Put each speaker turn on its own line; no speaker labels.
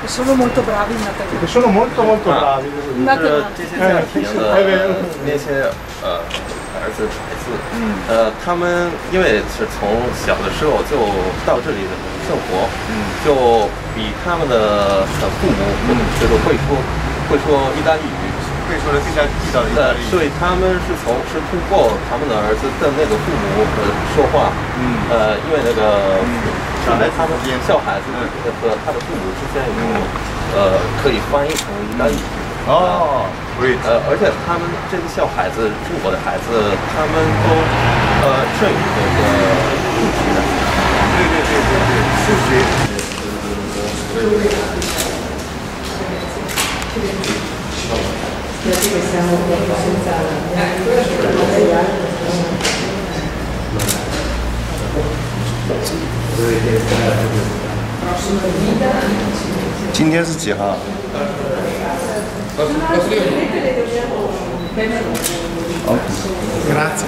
Sono molto bravi in materia.
Che sono molto molto bravi.
就是这些家庭的那些儿子孩子，他们因为是从小的时候就到这里生活，就比他们的父母就是会说意大利语。
可以说的更加地道的意大利语。
所以他们是通过他们的儿子跟那个父母说话，因为那个他们小孩子和他的父母之间有可以翻译成意大利语。
哦，
而且他们这个小孩子，中国的孩子，他们都是有那个数学的。
对，数学。今天是几号？Grazie.